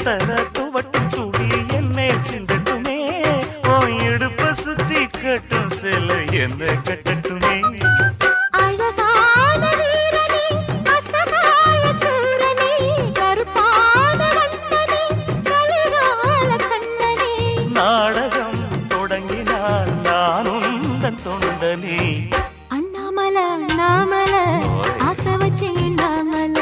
தர துவட்டும் துளி என்னே சிந்தட்டுமே ஓ இடுப்ப சுத்தி கட்டும் சில என்ன கட்டட்டுமே நாடகம் தொடங்கினால் நானும் தொண்டனே அண்ணாமல அண்ணாமல ஆசை வச்சு அண்ணாமல